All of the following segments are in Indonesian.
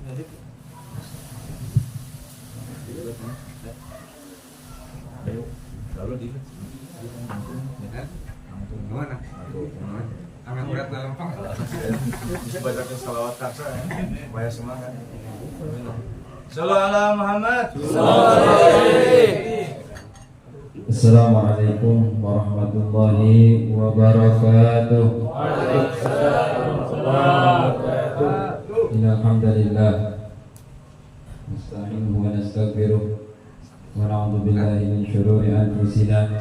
Lalu di mana? Amin berat dalam pang. Bacakan salawat taksa ya. Supaya semangat. Sallallahu ala Muhammad. Assalamualaikum warahmatullahi wabarakatuh. Innal hamdalillah nasta'inuhu wa nastaghfiruh wa na'udzu billahi min shururi anfusina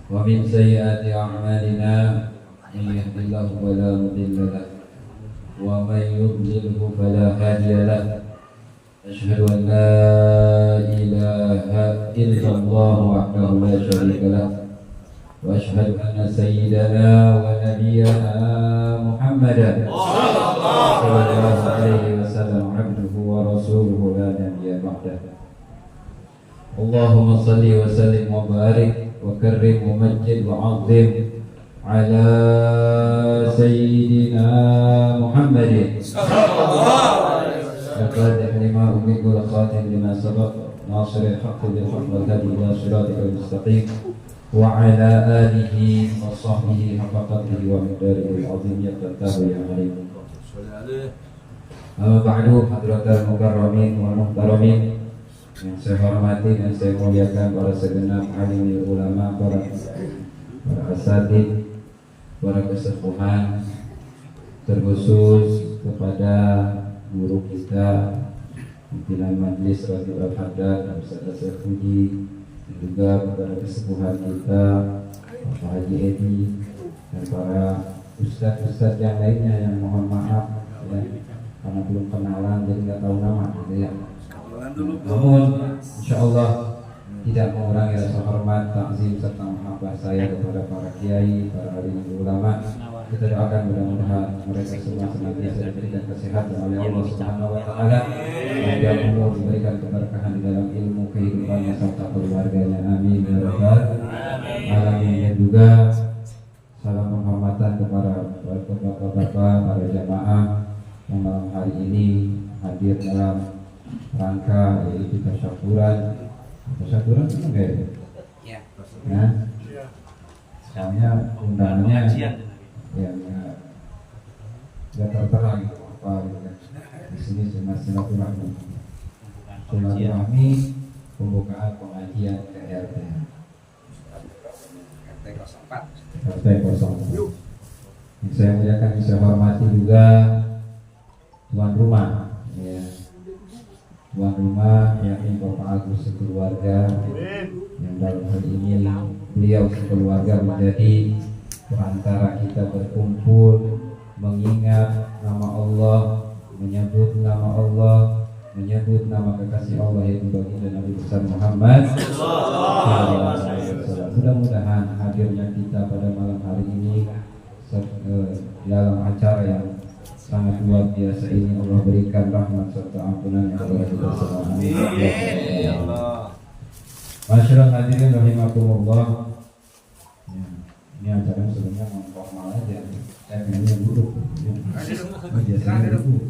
wa min sayyiati a'malina. Man yahdihillahu fala mudilla lahu wa man yudlilhu fala hadiya lahu. Asyhadu an la ilaha illallah wahdahu la syarika lah wa asyhadu anna sayyidana wa nabiyyana Muhammadan sallallahu alaihi wasallam abduhu wa rasuluhu la nabiyya ba'dahu. Allahumma salli wa sallim wa barik wa karrim wa majjid wa 'azzim ala sayyidina Muhammadin sallallahu لقد لما أملك والخاتم لما سبق ناصر الحق بالحق والهدي إلى صراطك المستقيم وعلى آله وصحبه حق قدره ومقداره العظيم يقتله يا عليم. أما بعد حضرات المكرمين والمحترمين, yang saya hormati dan saya muliakan para segenap alim ulama, para asatidz, para kesepuhan, terkhusus kepada guru kita, pimpinan majlis Ratib Al-Haddad, Ustaz Syekh Puji, dan juga kepada kesepuhan kita Pak Haji Edi dan para ustaz-ustaz yang lainnya yang mohon maaf ya, karena belum kenalan jadi nggak tahu nama gitu ya. Namun insyaallah tidak mengurangi rasa hormat, takzim serta mahabbah saya kepada para kiai, para alim ulama. Kita doakan mudah-mudahan mereka semua senantiasa diberikan kesehatan oleh Allah Subhanahu wa taala, dan umur diberikan keberkahan di dalam ilmu kehidupannya serta keluarganya. Amin ya rabbal alamin. Dan juga salam penghormatan kepada bapak-bapak, para jamaah yang malam hari ini hadir dalam rangka yaitu tasyakuran. Tasyakuran itu enggak ya? Nah, soalnya undangannya ya nggak tertera gitu apa gitu kan. Di sini cuma silaturahmi, pembukaan pengajian ke RT 04. Yang saya muliakan, saya hormati juga tuan rumah ya. Tuan rumah yakni Bapak Agus sekeluarga, yang dalam hal ini beliau sekeluarga menjadi perantara kita berkumpul mengingat nama Allah, menyebut nama Allah, menyebut nama kekasih Allah yaitu baginda Nabi besar Muhammad sallallahu alaihi wasallam. Mudah-mudahan hadirnya kita pada malam hari ini dalam acara yang sangat luar biasa ini Allah berikan rahmat serta ampunan kepada kita semua. Amin ya Allah. Masyaallah hadirin rahimakumullah. Ini acara sebenarnya formal aja. Saya pengennya duduk. Biasanya duduk.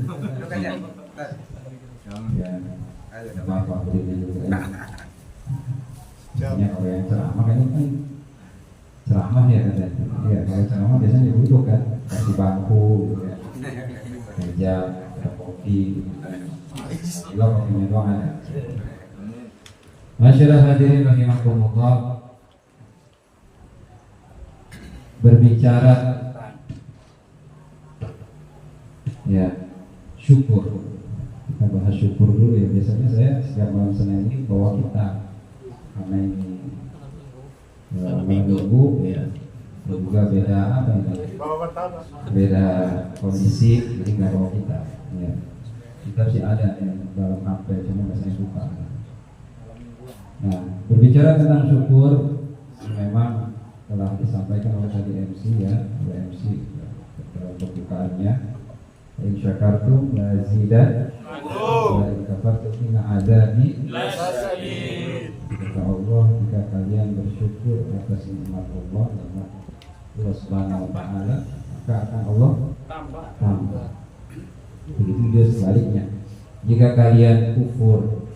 Ya, bapak berdiri dulu. Ini kalau yang ceramah kan ini kan ceramah ya katanya. Iya, kalau ceramah biasanya duduk kan, kasih bangku, ya. Meja, ada kopi. Kalau kopinya doang ada. Masyaallah hadirin rahimakumullah. Berbicara ya syukur, kita bahas syukur dulu ya. Biasanya saya setiap malam Senin ini bawa kita karena ini minggu ya, juga beda apa ini, beda kondisi, jadi nggak bawa kita ya. Kita sih ada yang dalam HP cuma nggak saya suka. Nah, berbicara tentang syukur memang telah disampaikan oleh tadi MC ya, oleh MC dalam pembukaannya. In syakartum la zidan wa in kafartum inna azabi lasyadid. Kata Allah, jika kalian bersyukur atas nikmat Allah, nikmat Allah Subhanahu wa taala, maka akan Allah tambah. Begitu juga sebaliknya. jika kalian kufur,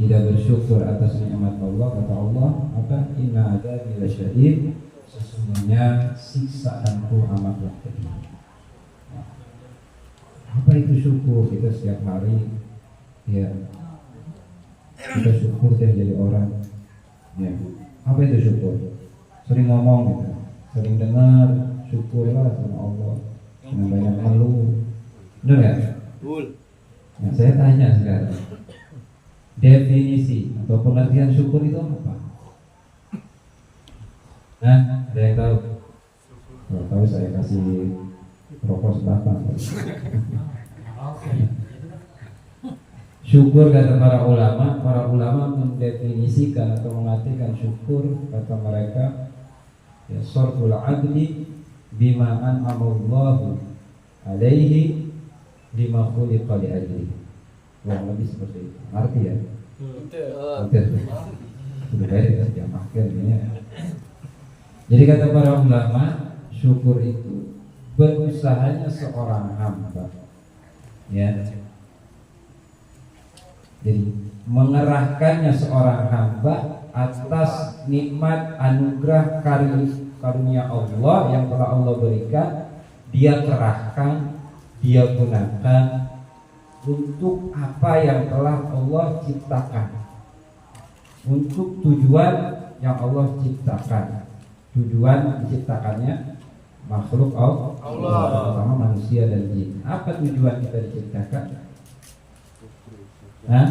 tidak bersyukur atas nikmat Allah, kata Allah, apa? Inna adzabi lasyadid, sesungguhnya siksaanku amatlah pedih. Apa itu syukur? Kita setiap hari ya kita syukur dan jadi orang ya. Apa itu syukur? Sering ngomong gitu, sering dengar syukurlah sama Allah, dengan banyak ngeluh, benar nggak? Nah, saya tanya sekarang, definisi atau pengertian syukur itu apa? Nah, ada yang tahu? Kalau tahu saya kasih rokok sebatang. Syukur kata para ulama mendefinisikan atau mengartikan syukur, kata mereka ya sarful abdi bima an'amallahu alaihi lima khuliqa li ajlihi. Kurang lebih seperti itu. Arti ya? Betul. Sudah baik jam akhir ini ya. Jadi kata para ulama, syukur itu berusahanya seorang hamba ya. Jadi mengerahkannya seorang hamba atas nikmat anugerah karunia Allah yang telah Allah berikan, dia kerahkan, dia gunakan untuk apa yang telah Allah ciptakan, untuk tujuan yang Allah ciptakan. Tujuan diciptakannya makhluk Allah, terutama manusia dan jin. Apa tujuan kita diciptakan? Hah?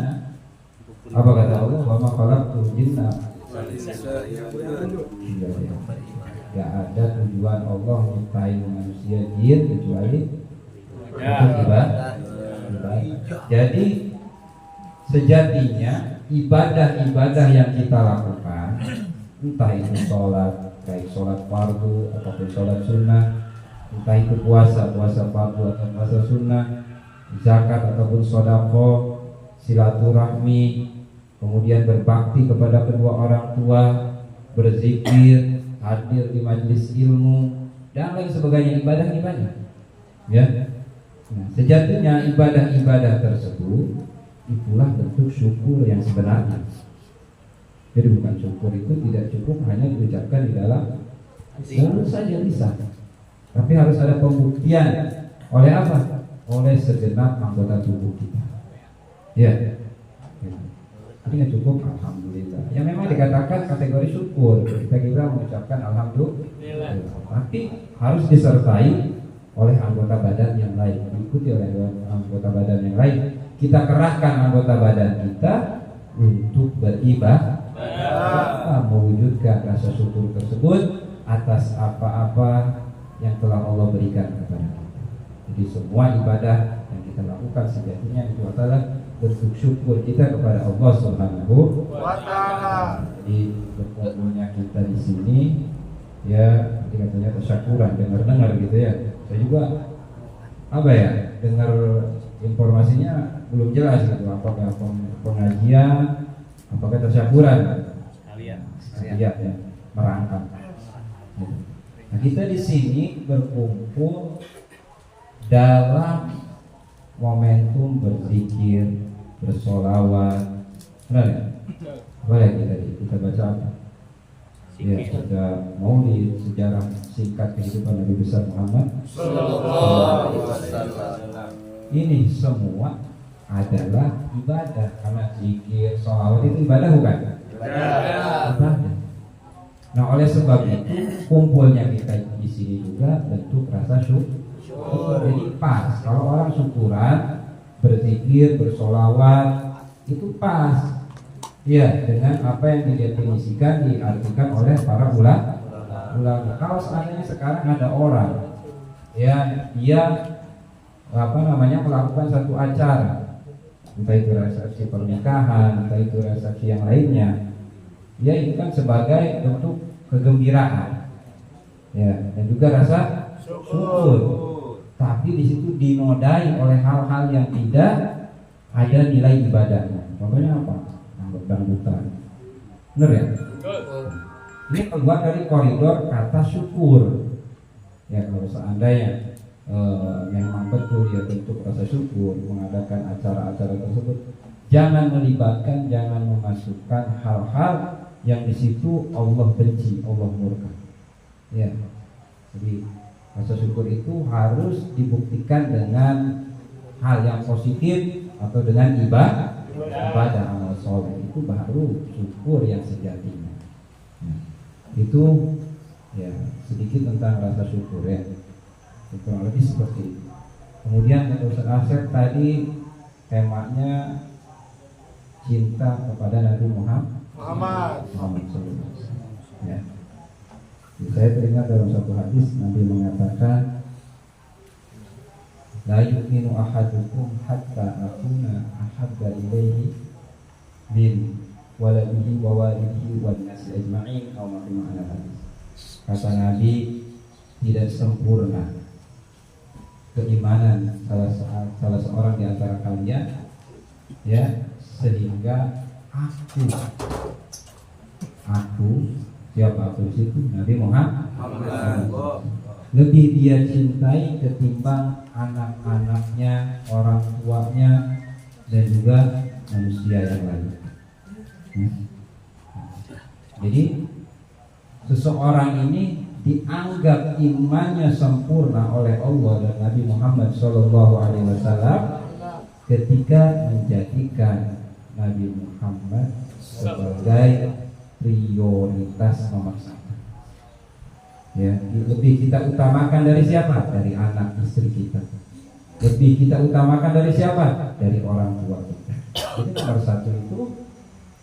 Apa kata Allah? Wa ma khalaqtul jinna. Tidak ada tujuan Allah menciptain manusia jin kecuali untuk ibadah. Jadi sejatinya ibadah-ibadah yang kita lakukan, entah itu sholat, baik sholat fardu ataupun sholat sunnah, entah itu puasa fardu atau puasa sunnah, zakat ataupun sedekah, silaturahmi, kemudian berbakti kepada kedua orang tua, berzikir, hadir di majelis ilmu, dan lain sebagainya, ibadah-ibadah. Ya. Nah, sejatinya ibadah-ibadah tersebut itulah bentuk syukur yang sebenarnya. Jadi bukan syukur itu tidak cukup hanya diucapkan di dalam mulut saja bisa, tapi harus ada pembuktian. Oleh apa? Oleh segenap anggota tubuh kita. Ya, tapi nggak cukup alhamdulillah. Yang memang dikatakan kategori syukur, kita mengucapkan alhamdulillah, tapi harus disertai oleh anggota badan yang lain, diikuti oleh anggota badan yang lain. Kita kerahkan anggota badan kita untuk beribadah, mewujudkan rasa syukur tersebut atas apa-apa yang telah Allah berikan kepada kita. Jadi semua ibadah yang kita lakukan sejatinya itu adalah bentuk syukur kita kepada Allah Subhanahu wa Ta'ala. Jadi berkumpulnya kita di sini ya, katanya tasyakuran, dengar gitu ya. Saya juga dengar informasinya belum jelas gitu, apakah pengajian, apakah tasyakuran, ya, merangkap. Nah, kita di sini berkumpul dalam momentum berzikir, bersolawat, benar ya? Boleh kita baca apa? Ya, kita maulid, sejarah singkat kehidupan Nabi besar Muhammad Sallallahu Alaihi Wasallam. Ini semua adalah ibadah, karena zikir, sholawat itu ibadah bukan? Ibadah. Nah, oleh sebab itu kumpulnya kita di sini juga bentuk rasa syukur. Jadi pas kalau orang syukuran, berzikir, bersolawat itu pas. Ya, dengan apa yang didefinisikan, diartikan oleh para ulama. Kalau seandainya sekarang ada orang, ya dia melakukan satu acara, entah itu resepsi pernikahan, entah itu resepsi yang lainnya, ya itu kan sebagai bentuk kegembiraan, ya, dan juga rasa syukur. Tapi di situ dinodai oleh hal-hal yang tidak ada nilai ibadahnya. Contohnya apa? Dangdutan, benar ya? Ini keluar dari koridor kata syukur. Ya, kalau seandainya memang betul dia bentuk rasa syukur, mengadakan acara-acara tersebut, jangan melibatkan, jangan memasukkan hal-hal yang di situ Allah benci, Allah murka. Ya, jadi rasa syukur itu harus dibuktikan dengan hal yang positif atau dengan ibadah amal soleh, itu baru syukur yang sejatinya. Itu ya sedikit tentang rasa syukur ya, kurang lebih seperti itu. Kemudian Ustaz Asep tadi temanya cinta kepada Nabi Muhammad SAW. Ya. Saya teringat dalam satu hadis Nabi mengatakan, la yu'minu ahadukum hatta akuna ahabba ilaihi min waladihi wa walidihi wan nasi ajma'in aw ma ma'ana hadis. Kata Nabi, tidak sempurna keimanan salah seorang di antara kalian ya, sehingga aku siapa aku itu Nabi Muhammad lebih dia cintai ketimbang anak-anaknya, orang tuanya, dan juga manusia yang lain. Jadi seseorang ini dianggap imannya sempurna oleh Allah dan Nabi Muhammad SAW ketika menjadikan Nabi Muhammad sebagai prioritas nomor satu. Ya, lebih kita utamakan dari siapa? Dari anak istri kita. Lebih kita utamakan dari siapa? Dari orang tua kita. Jadi nomor satu itu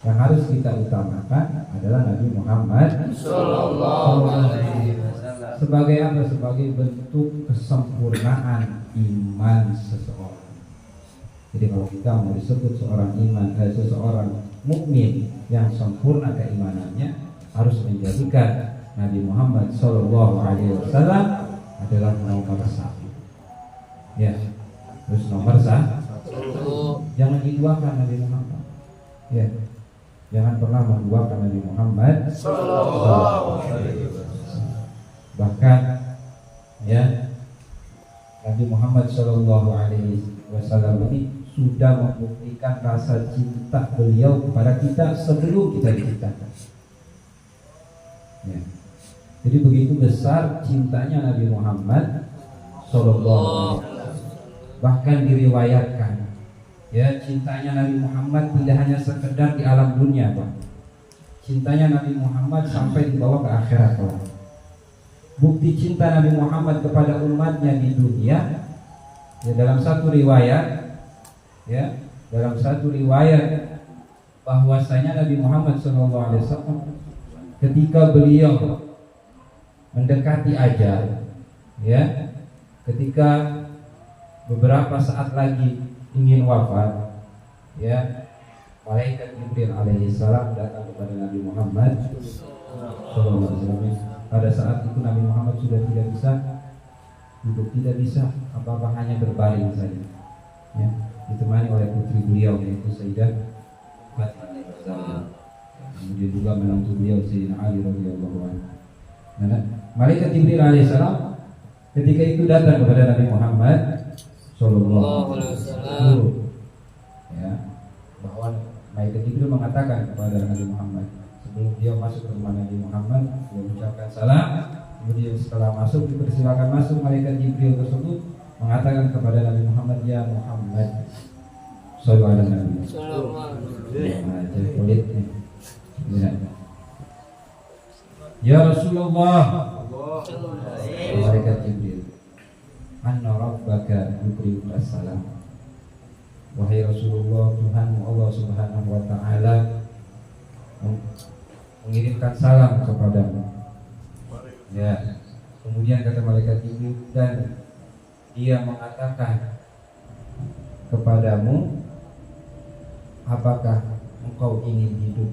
yang harus kita utamakan adalah Nabi Muhammad Sallallahu Alaihi Wasallam. Sebagai apa? Sebagai bentuk kesempurnaan iman seseorang. Jadi kalau kita mau disebut seseorang mukmin yang sempurna keimanannya, harus menjadikan Nabi Muhammad Sallallahu Alaihi Wasallam adalah nomor satu. Ya, terus nomor satu. Jangan diduakan Nabi Muhammad. Ya, jangan pernah menduakan Nabi Muhammad Sallallahu Alaihi Wasallam. Bahkan, ya, Nabi Muhammad Sallallahu Alaihi Wasallam ini sudah membuktikan rasa cinta beliau kepada kita sebelum kita diciptakan. Ya. Jadi begitu besar cintanya Nabi Muhammad Sallallahu Alaihi Wasallam. Bahkan diriwayatkan, ya, cintanya Nabi Muhammad tidak hanya sekedar di alam dunia, Pak. Cintanya Nabi Muhammad sampai dibawa ke akhirat, Pak. Bukti cinta Nabi Muhammad kepada umatnya di dunia, ya, dalam satu riwayat, ya, dalam satu riwayat bahwasanya Nabi Muhammad SAW ketika beliau mendekati ajal, ya, ketika beberapa saat lagi ingin wafat, ya, malaikat Jibril alaihissalam datang kepada Nabi Muhammad SAW. Pada saat itu Nabi Muhammad sudah tidak bisa duduk, tidak bisa apa-apa, hanya berbaring saja, ya, ditemani oleh putri beliau yaitu Sayyidah Fatimah. Kemudian juga menantu beliau Sayyidina Ali radhiyallahu anhu. Nah, malaikat Jibril alaihissalam ketika itu datang kepada Nabi Muhammad sallallahu alaihi wasallam, ya, bahwa malaikat Jibril mengatakan kepada Nabi Muhammad sebelum dia masuk ke rumah Nabi Muhammad, dia mengucapkan salam. Kemudian setelah masuk, dipersilakan masuk, malaikat Jibril tersebut mengatakan kepada Nabi Muhammad, ya Muhammad sallallahu alaihi wasallam, ya Rasulullah, malaikat Jibril, anna rabbaka yuqri'uka salam. Wahai Rasulullah, Tuhanmu Allah Subhanahu wa taala mengirimkan salam kepadamu. Ya. Kemudian kata malaikat Jibril, dan dia mengatakan kepadamu, apakah engkau ingin hidup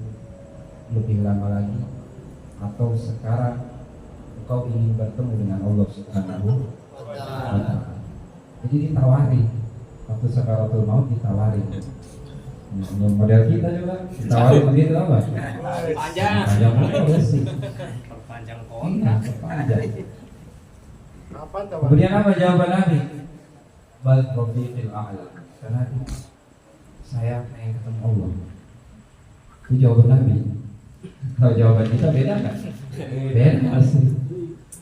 lebih lama lagi, atau sekarang engkau ingin bertemu dengan Allah Subhanahu wa taala? Jadi ditawari, waktu sakaratul maut ditawari. Model kita juga ditawari begitu apa? Panjang umur sih. Panjang. Kemudian apa jawaban Nabi? Bal rafiqil a'la. Karena saya pengen ketemu Allah. Itu jawaban Nabi. Kalau jawaban kita beda kan? Beda asli.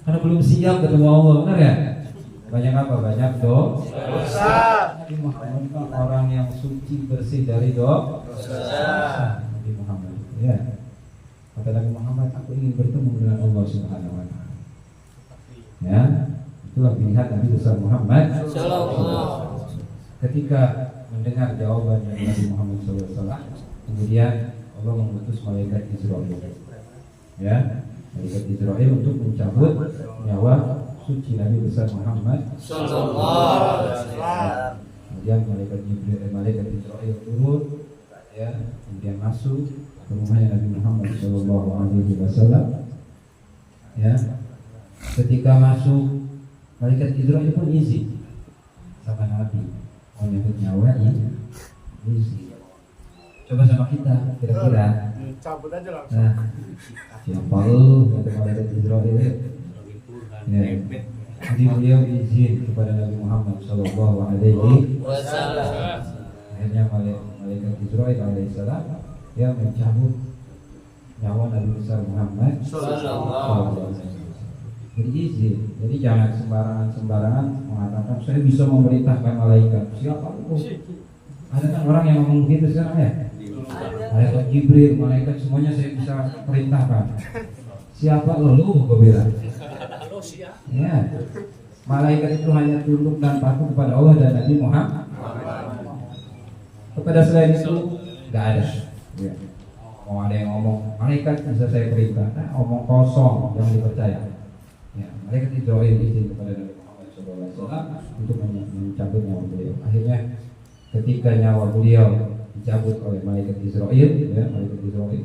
Karena belum siap ketemu Allah, benar ya? Banyak apa? Banyak dosa. Nabi Muhammad orang yang suci bersih dari dosa. Nabi Muhammad, ya. Kata Nabi Muhammad, aku ingin bertemu dengan Allah Subhanahu Wa Taala. Ya, itulah pilihan Nabi besar Muhammad. Ketika mendengar jawaban dari Nabi Muhammad SAW, kemudian Allah mengutus malaikat Israel. Ya, malaikat Israel untuk mencabut nyawa suci Nabi besar Muhammad SAW. Kemudian malaikat Israel turun, ya, kemudian masuk ke rumahnya Nabi Muhammad SAW. Ya, ketika masuk, malaikat Israel pun izin sama Nabi mau nyabut nyawa ini, izin. Coba sama kita, kira-kira. Cabut aja langsung. Nah, siapa lu kata malaikat Israel? Ya, jadi beliau izin kepada Nabi Muhammad SAW. Akhirnya malaikat Israel alaihissalam dia mencabut nyawa Nabi besar Muhammad SAW. Jadi izin, jadi jangan sembarangan mengatakan saya bisa memerintahkan malaikat. Siapa lu? Ada kan orang yang ngomong gitu sekarang ya? Malaikat Jibril, malaikat semuanya saya bisa perintahkan. Siapa lu? Gue bilang. Ya, malaikat itu hanya tunduk dan patuh kepada Allah dan Nabi Muhammad. Kepada selain itu nggak ada. Ya. Mau ada yang ngomong malaikat bisa saya perintah, nah, omong kosong yang dipercaya. Ya, malaikat Israel izin kepada Nabi Muhammad SAW untuk mencabut nyawa beliau. Akhirnya ketika nyawa beliau dicabut oleh malaikat Israel, ya, malaikat Israel,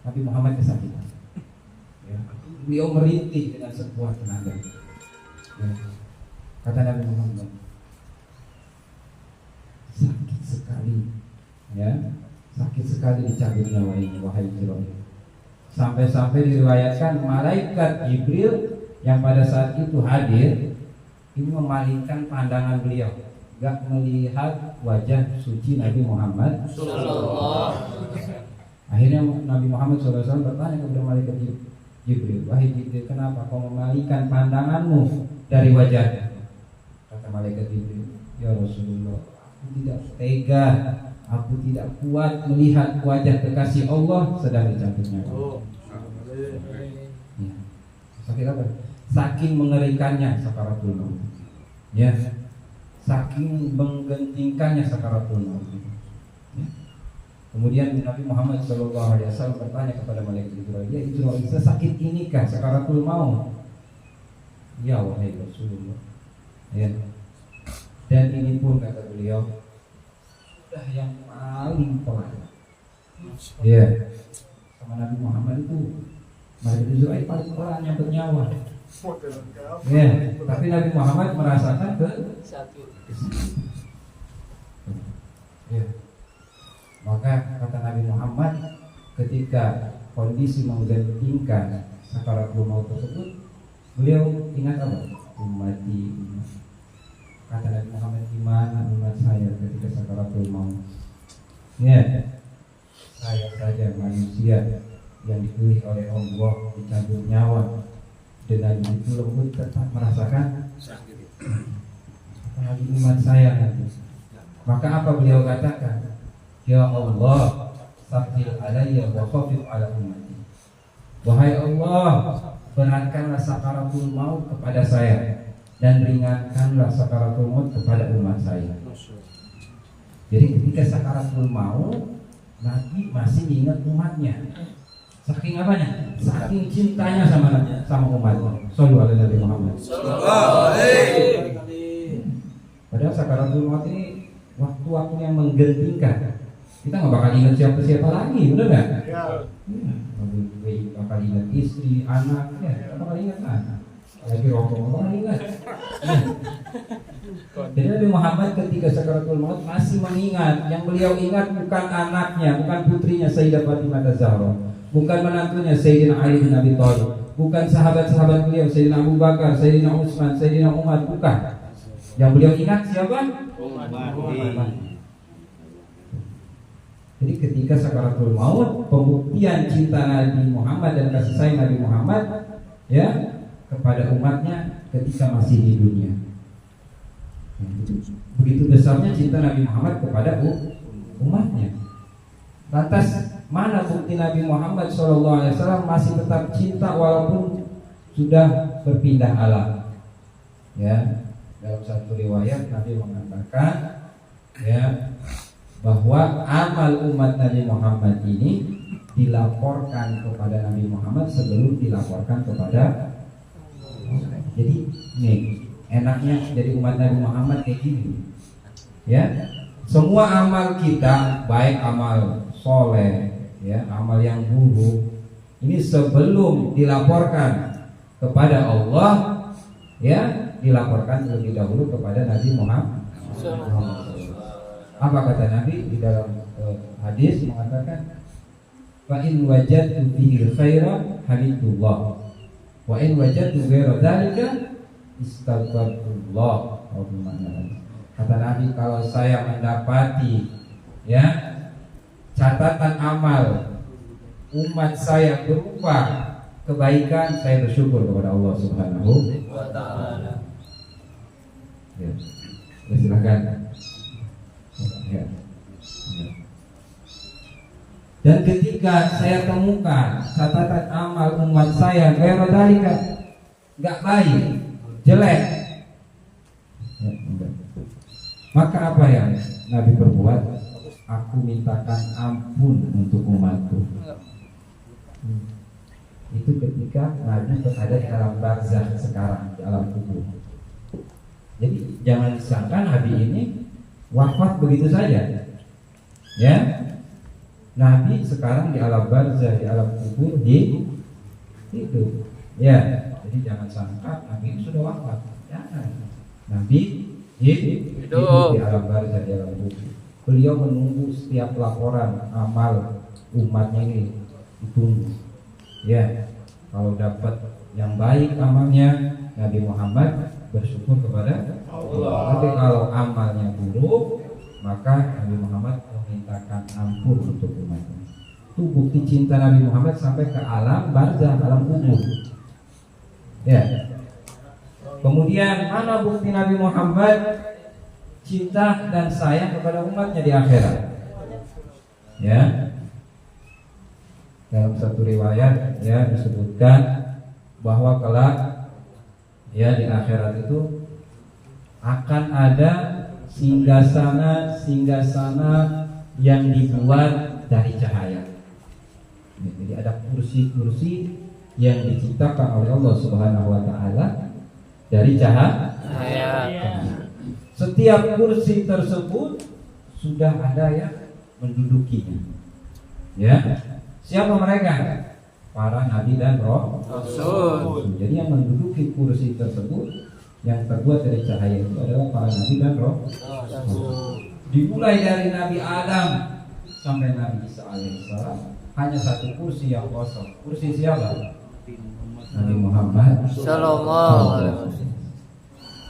Nabi Muhammad kesakitan. Ya, beliau merintih dengan sebuah tenaga. Ya, kata Nabi Muhammad, sakit sekali, ya, sakit sekali dicabut nyawa ini, wahai Israel. Sampai-sampai diriwayatkan malaikat Jibril yang pada saat itu hadir ini memalingkan pandangan beliau, gak melihat wajah suci Nabi Muhammad SAW. Akhirnya Nabi Muhammad SAW bertanya kepada malaikat Jibril, wahai Jibril, kenapa kau memalingkan pandanganmu dari wajahnya? Kata malaikat Jibril, ya Rasulullah, aku tidak tega, aku tidak kuat melihat wajah kekasih Allah sedang dicabut nyawa. Ya. Sakit apa? Saking mengerikannya sakaratul maut. Ya. Saking menggentingkannya sakaratul maut. Ya. Kemudian Nabi Muhammad SAW bertanya kepada malaikat Jibril, ya Jibril, sesakit inikah sakaratul maut? Ya wahai Rasulullah. Ya. Dan ini pun kata beliau sudah yang paling pelan. Ya. Sama Nabi Muhammad itu malaikat Jibril paling pelan yang bernyawa. Ya, tapi Nabi Muhammad merasakan sakit. Ya. Maka kata Nabi Muhammad, ketika kondisi menggentingkan sakaratul maut tersebut, beliau ingat apa? Ummati. Kata Nabi Muhammad, gimana umat saya ketika sakaratul maut? Ya, saya saja manusia yang dipilih oleh Allah dicabut nyawa, dengan itu lembut tetap merasakan sakit. Apalagi umat saya nanti. Maka apa beliau katakan? Ya Allah, sakil alayya wa khafif ala ummati. Wahai Allah, beratkanlah sakaratul maut kepada saya dan ringankanlah sakaratul maut kepada umat saya. Jadi ketika sakaratul maut, Nabi masih ingat umatnya. Saking apanya? Saking cintanya sama umatnya. Shallu ala Nabi Muhammad. Padahal sakaratul maut ini waktu-waktu yang menggentingkan. Kita nggak bakal ingat siapa-siapa lagi, benar nggak? Ya. Bakal ingat istri, anak, ya. Kita bakal ingat anak. Lagi rokok bakal ingat. Jadi Nabi Muhammad ketika sakaratul maut masih mengingat. Yang beliau ingat bukan anaknya, bukan putrinya Sayyidah Fatimah Az-Zahra, bukan menantunya Sayyidina Ali bin Abi Thalib, bukan sahabat-sahabat beliau, Sayyidina Abu Bakar, Sayyidina Utsman, Sayyidina Umar, bukan. Yang beliau ingat siapa? Umar. Jadi ketika sakaratul maut, pembuktian cinta Nabi Muhammad dan kasih sayang Nabi Muhammad ya kepada umatnya ketika masih di dunia. Begitu besarnya cinta Nabi Muhammad kepada umatnya. Lantas mana bukti Nabi Muhammad SAW masih tetap cinta walaupun sudah berpindah alam? Ya, dalam satu riwayat Nabi mengatakan ya bahwa amal umat Nabi Muhammad ini dilaporkan kepada Nabi Muhammad sebelum dilaporkan kepada Allah. Jadi nih enaknya jadi umat Nabi Muhammad kayak gini ya, semua amal kita baik amal soleh ya, amal yang buruk ini sebelum dilaporkan kepada Allah ya dilaporkan terlebih dahulu kepada Nabi Muhammad. Apa kata Nabi di dalam hadis mengatakan, fa in wajadtu fihi khairan hamidullah wa in wajadtu ghaira dzalika istaghfirullah. Kata Nabi, kalau saya mendapati ya catatan amal umat saya berupa kebaikan, saya bersyukur kepada Allah Subhanahu wa taala. Ya. Silakan. Ya. Dan ketika saya temukan catatan amal umat saya ghaira dzalika enggak baik, jelek, maka apa yang Nabi berbuat? Aku mintakan ampun untuk umatku. Itu ketika Nabi berada di alam barzakh sekarang, di alam kubur. Jadi jangan disangka Nabi ini wafat begitu saja. Ya. Nabi sekarang di alam barzakh, di alam kubur, itu. Ya. Jadi jangan sangka Nabi itu sudah wafat. Jangan. Nabi hidup di alam barzakh, di alam kubur. Beliau menunggu setiap laporan amal umatnya ini ditunggu. Ya. Kalau dapat yang baik amalnya, Nabi Muhammad bersyukur kepada Allah. Tapi kalau amalnya buruk, maka Nabi Muhammad memintakan ampun untuk umatnya. Itu bukti cinta Nabi Muhammad sampai ke alam barzakh, alam kubur. Ya. Kemudian mana bukti Nabi Muhammad cinta dan sayang kepada umatnya di akhirat? Ya. Dalam satu riwayat ya disebutkan bahwa kelak ya di akhirat itu akan ada singgasana yang dibuat dari cahaya. Jadi ada kursi-kursi yang diciptakan oleh Allah Subhanahu wa taala dari cahaya. Setiap kursi tersebut sudah ada yang mendudukinya. Ya. Siapa mereka? Para nabi dan rasul. Jadi yang menduduki kursi tersebut yang terbuat dari cahaya itu adalah para nabi dan rasul. Dimulai dari Nabi Adam sampai Nabi Isa alaihissalam hanya satu kursi yang kosong. Kursi siapa? Nabi Muhammad sallallahu alaihi wasallam.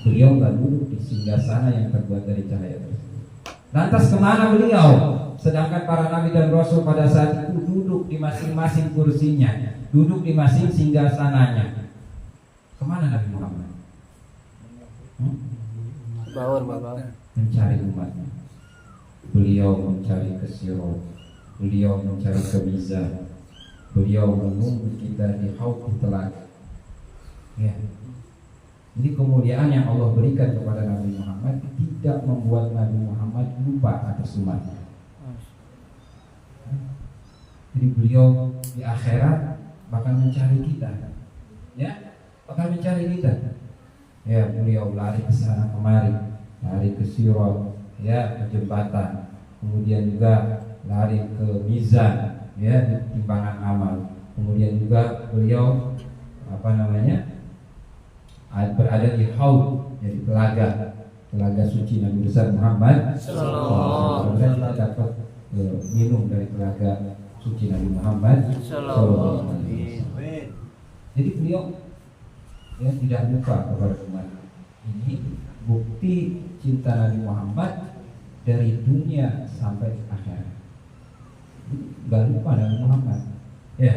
Beliau nggak duduk di singgasana yang terbuat dari cahaya tersebut. Lantas kemana beliau? Sedangkan para nabi dan rasul pada saat itu duduk di masing-masing kursinya, duduk di masing singgasananya. Kemana Nabi Muhammad? Mencari umatnya. Beliau mencari ke Sirat, beliau mencari ke Mizan, beliau menunggu kita di haud telaga. Ya. Jadi kemuliaan yang Allah berikan kepada Nabi Muhammad tidak membuat Nabi Muhammad lupa atas umatnya. Jadi beliau di akhirat bakal mencari kita, ya, bakal mencari kita. Ya, beliau lari ke sana kemari, lari ke Sirat, ya, ke jembatan, kemudian juga lari ke Mizan, ya, di timbangan amal. Kemudian juga beliau berada di haud, jadi telaga suci Nabi besar Muhammad sallallahu alaihi wasallam. Kita dapat minum dari telaga suci Nabi Muhammad sallallahu alaihi wasallam. Jadi beliau ya tidak lupa kepada umat. Ini bukti cinta Nabi Muhammad dari dunia sampai akhirat. Gak lupa Nabi Muhammad, ya,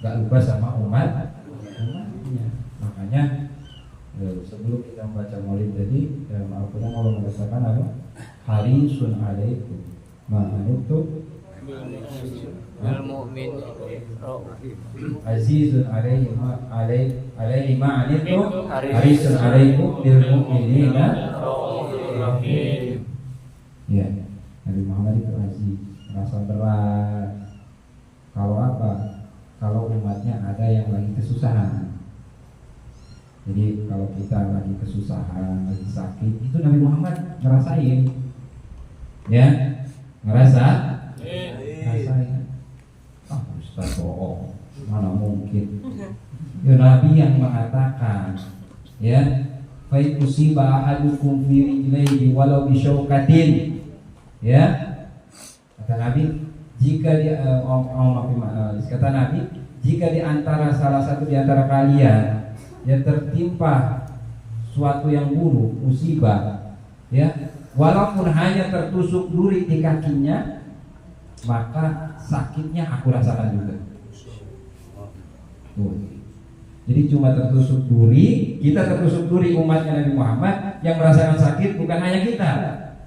gak lupa sama umatnya. Makanya sebelum kita membaca Maulid tadi dalam Al-Quran Allah mengatakan apa? Harisun alaikum ma'anuttum bil mu'min azizun alaihi ma'anittum harisun alaikum bil mu'minina. Ya, Nabi Muhammad itu aziz, merasa berat. Kalau apa? Kalau umatnya ada yang lagi kesusahan. Jadi kalau kita lagi kesusahan, lagi sakit, itu Nabi Muhammad ngerasain. Ya, ngerasain. Ah, Ustaz bohong, mana mungkin? Ya, Nabi yang mengatakan, ya, fa yusiba ahadukum fi rijlaihi walau bi syaukatin. Ya, kata Nabi, jika kata Nabi, jika di antara salah satu di antara kalian yang tertimpa suatu yang buruk, musibah, ya, walaupun hanya tertusuk duri di kakinya, maka sakitnya aku rasakan juga. Tuh. Jadi cuma tertusuk duri, kita tertusuk duri umatnya Nabi Muhammad, yang merasakan sakit bukan hanya kita.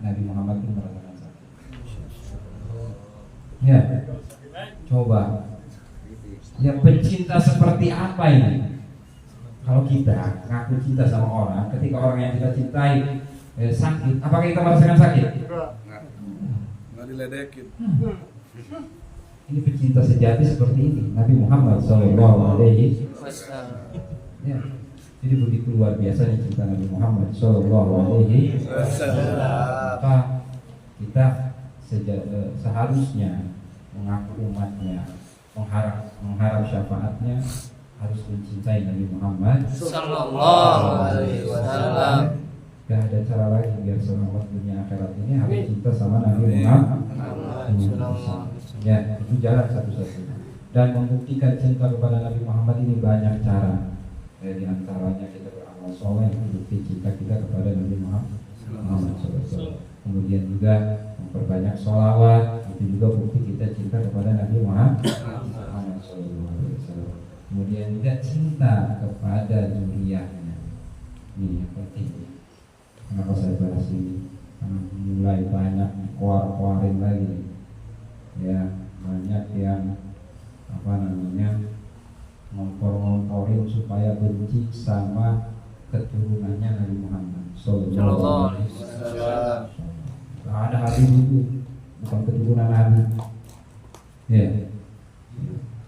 Nabi Muhammad pun merasakan sakit. Ya, coba. Ya, pencinta seperti apa ini? Kalau kita ngaku cinta sama orang, ketika orang yang kita cintai sakit, apakah kita merasakan sakit? Nggak diledekin. Ini pencinta sejati seperti ini, Nabi Muhammad SAW. Ya, jadi begitu luar biasanya cinta Nabi Muhammad SAW. Maka kita seharusnya mengaku umatnya, mengharap syafaatnya, harus mencintai Nabi Muhammad sallallahu alaihi wasallam. Gak ada cara lain biar selamat dunia akhirat ini, harus cinta sama Nabi Muhammad. Ya, itu jalan satu-satunya. Dan membuktikan cinta kepada Nabi Muhammad ini banyak cara. Di antaranya kita beramal soleh, bukti cinta kita kepada Nabi Muhammad SAW. Kemudian juga memperbanyak sholawat, itu juga bukti kita cinta kepada Nabi Muhammad SAW. Kemudian juga cinta kepada zuriyahnya. Ini yang penting. Kenapa saya bahas ini? Karena mulai banyak dikeluarin lagi. Ya, banyak yang ngompor-ngomporin supaya benci sama keturunannya Nabi Muhammad sallallahu alaihi wasallam. Ada hadis itu bukan keturunan Nabi. Ya.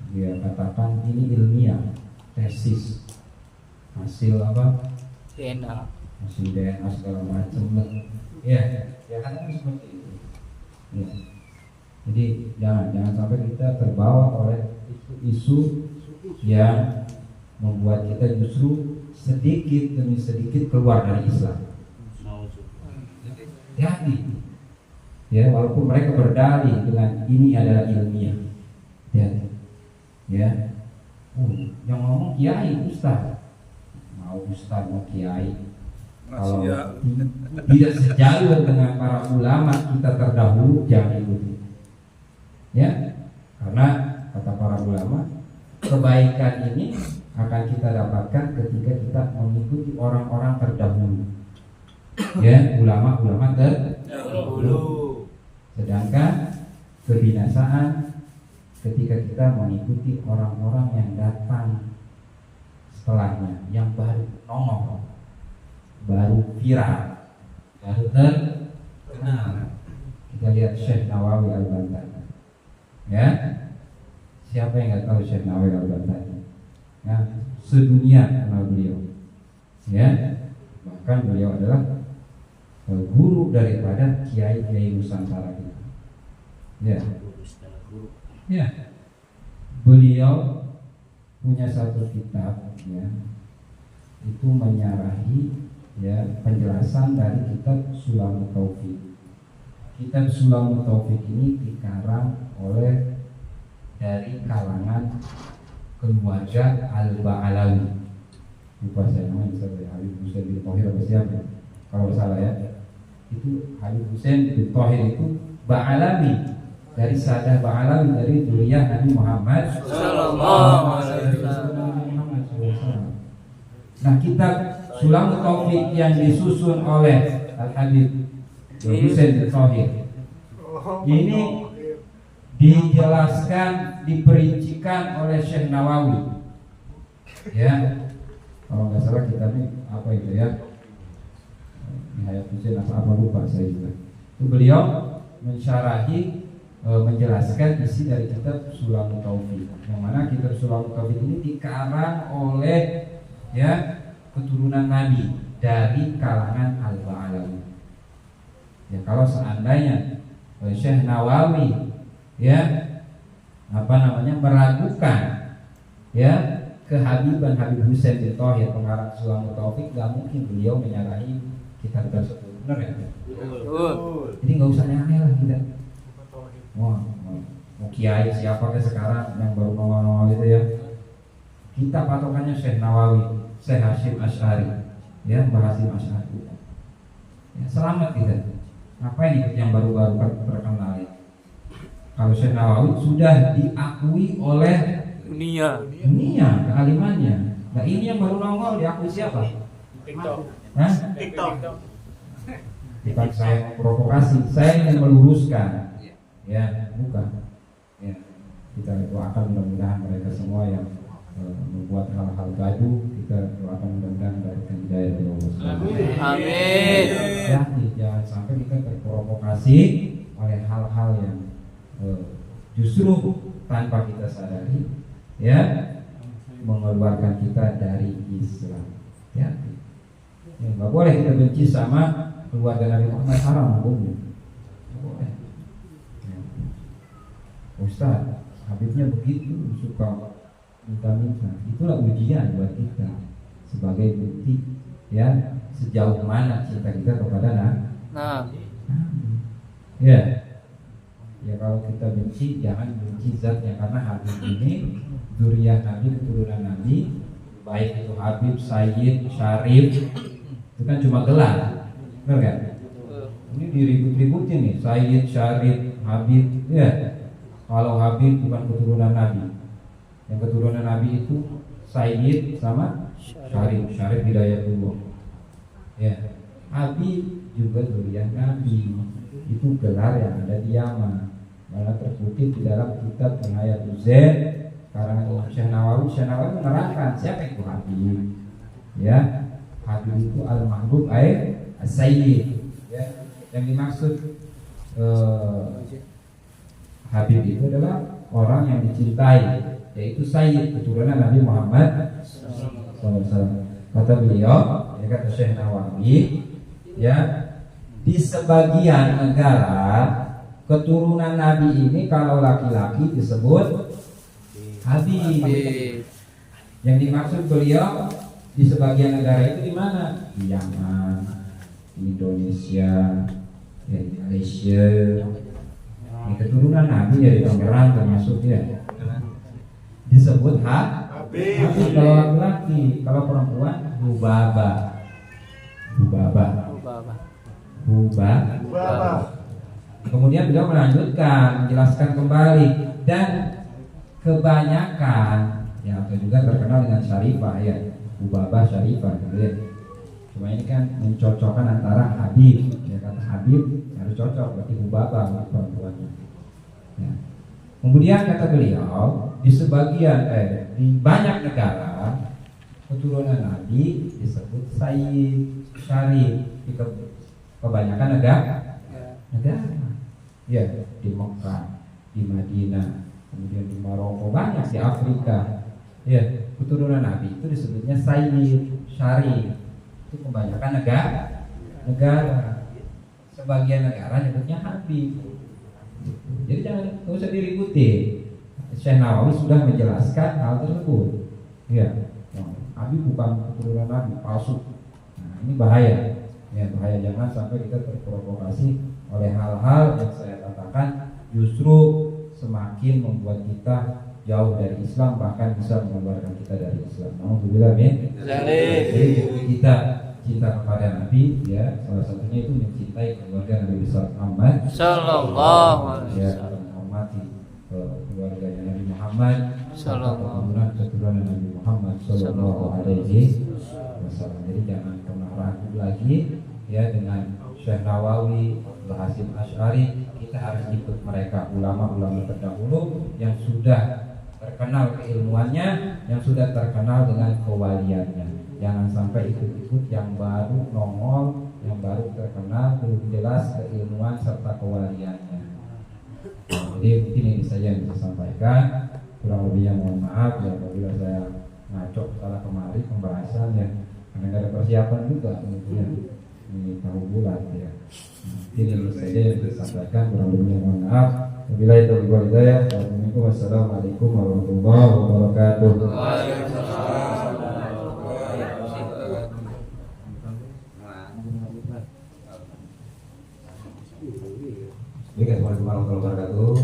Dia katakan ini ilmiah, tesis, hasil apa? DNA. Hasil DNA segala macam. Ya, ya kan seperti itu. Ya. Jadi jangan sampai kita terbawa oleh isu yang membuat kita justru sedikit demi sedikit keluar dari Islam. Hati, ya, walaupun mereka berdalih dengan ini adalah ilmiah, ya, yang ngomong kiai, ustaz, mau kiai, kalau tidak sejalan dengan para ulama kita terdahulu, jangan ikuti. Ya, karena kata para ulama, kebaikan ini akan kita dapatkan ketika kita mengikuti orang-orang terdahulu. Ya, ulama-ulama terdahulu. Sedangkan kebinasaan ketika kita mengikuti orang-orang yang datang setelahnya, yang baru nongol, baru viral, baru terkenal. Kita lihat Syekh Nawawi Al-Bantani. Ya, siapa yang nggak tahu Syekh Nawawi Al-Bantani? Ya, sedunia kenal beliau. Ya, bahkan beliau adalah guru daripada kiai-kiai Nusantara kita. Ya, ya, beliau punya satu kitab, ya, itu menyarahi, ya, penjelasan dari kitab Sulamut Taufik. Kitab Sulamut Taufik ini dikarang oleh dari kalangan keluarga Al-Ba'alawi. Lupa saya namanya, bisa dari Habib Husain bin Thohir apa siapa? Kalau salah ya. Itu Habib Husain bin Thohir itu Ba'alawi, dari Sadah Ba'alawi, dari zuriyah Nabi Muhammad sallallahu alaihi wasallam. Nah, kitab Sulamut Taufik yang disusun oleh Al-Habib Husain bin Thohir ini dijelaskan, diperincikan oleh Syekh Nawawi. Ya, kalau nggak salah kitabnya apa itu ya? Nihayat Husain apa lupa saya juga. Itu beliau mensyarahi, menjelaskan isi dari kitab Sulamut Taufik. Yang mana kitab Sulamut Taufik ini dikarang oleh ya keturunan Nabi dari kalangan Al-Ba'alawi. Ya, kalau seandainya Syekh Nawawi ya meragukan ya kehabiban Habib Husain bin Thohir pengarang Sulamut Taufik, gak mungkin beliau menyalahi kitab tersebut. Benar ya? Jadi nggak usah aneh lah kita. Mau kiai siapa ke sekarang yang baru nongol itu ya? Kita patokannya Syekh Nawawi, Syekh Hasyim Asy'ari, ya Mbah Hasyim Asy'ari. Ya, selamat kita. Ngapain ikut yang baru-baru terkenal ya? Kalau Syekh Nawawi sudah diakui oleh dunia kealimannya. Nah, ini yang baru nongol diakui siapa? TikTok. Bukan saya provokasi, saya ingin meluruskan. Ya, bukan. Ya, kita doakan mudah-mudahan mereka semua yang membuat hal-hal gaduh, kita doakan mudah-mudahan mendapatkan hidayah dari Allah. Amin. Ya, jangan sampai kita terprovokasi oleh hal-hal yang justru tanpa kita sadari ya mengeluarkan kita dari Islam. Ya, nggak boleh kita benci sama keluarga Nabi Muhammad, haram hukumnya. Nggak boleh. Ya. Ustaz, Habibnya begitu suka minta-minta. Itulah ujian buat kita sebagai bukti ya sejauh mana cinta kita kepada Nabi. Ya. Ya, kalau kita benci, jangan benci zatnya, karena Habib ini zuriyah Nabi, keturunan Nabi. Baik itu Habib, Sayyid, Syarif, itu kan cuma gelar, benar kan? Ini diribut-ributin nih, Sayyid, Syarif, Habib, ya. Kalau Habib bukan keturunan Nabi, yang keturunan Nabi itu Sayyid sama Syarif, Syarif Hidayatullah. Ya, Habib juga zuriyah Nabi, itu gelar yang ada di Yaman. Malah terkutip di dalam kitab Nihayat Zain karangan Syekh Nawawi. Syekh Nawawi menerangkan siapa itu Habib. Ya, Habib itu al-mahbub as-sayyid. Ya, yang dimaksud Habib itu adalah orang yang dicintai, yaitu sayyid, keturunan Nabi Muhammad SAW. Kata beliau, ya kata Syekh Nawawi, ya di sebagian negara keturunan Nabi ini kalau laki-laki disebut Habib. Yang dimaksud beliau di sebagian negara itu di mana? Di Yaman, di Indonesia, di Malaysia. Ini keturunan Nabi dari Tangerang termasuk ya. Disebut Habib kalau laki-laki, kalau perempuan Hubaba. Kemudian beliau melanjutkan, menjelaskan kembali, dan kebanyakan ya atau juga terkenal dengan Syarifah ya, Hubabah Syarifah gitu ya. Cuma ini kan mencocokkan antara Habib, ya kata Habib harus cocok berarti Hubabah perempuannya. Ya. Kemudian kata beliau di sebagian di banyak negara keturunan Nabi disebut Sayyid, Syarif. Di kebanyakan negara ya, di Mekah, di Madinah, kemudian di Maroko, banyak di Afrika ya, keturunan Nabi itu disebutnya Sayyid, Syarif. Itu kebanyakan negara. Sebagian negara nyebutnya Habib. Jadi jangan usah dirikuti. Syekh Nawawi sudah menjelaskan hal tersebut. Ya, Habib bukan keturunan Nabi, palsu. Nah, ini bahaya. Ya, bahaya, jangan sampai kita terprovokasi oleh hal-hal yang saya katakan justru semakin membuat kita jauh dari Islam, bahkan bisa mengeluarkan kita dari Islam. Alhamdulillah, amin. Jadi kita cinta kepada Nabi, ya, salah satunya itu mencintai keluarga Nabi besar Muhammad Sallallahu alaihi ya, wasallam. menghormati keluarganya Nabi Muhammad, serta keturunan Nabi Muhammad Sallallahu alaihi wasallam. Jadi jangan pernah ragu lagi ya dengan Syekh Nawawi, Abdul Hasim Asy'ari. Kita harus ikut mereka, ulama-ulama terdahulu yang sudah terkenal keilmuannya, yang sudah terkenal dengan kewaliannya. Jangan sampai ikut-ikut yang baru nongol, yang baru terkenal, belum jelas keilmuan serta kewaliannya. Jadi mungkin ini saja yang bisa sampaikan. Kurang lebihnya mohon maaf ya apabila saya ngaco salah kemari pembahasan ya, karena nggak ada persiapan juga kemudian ini tahu bulan ya. Ini saja yang bisa sampaikan, kurang lebihnya mohon maaf. Wabillahi taufiq wal hidayah. Wassalamualaikum warahmatullahi wabarakatuh. Assalamualaikum warahmatullahi wabarakatuh.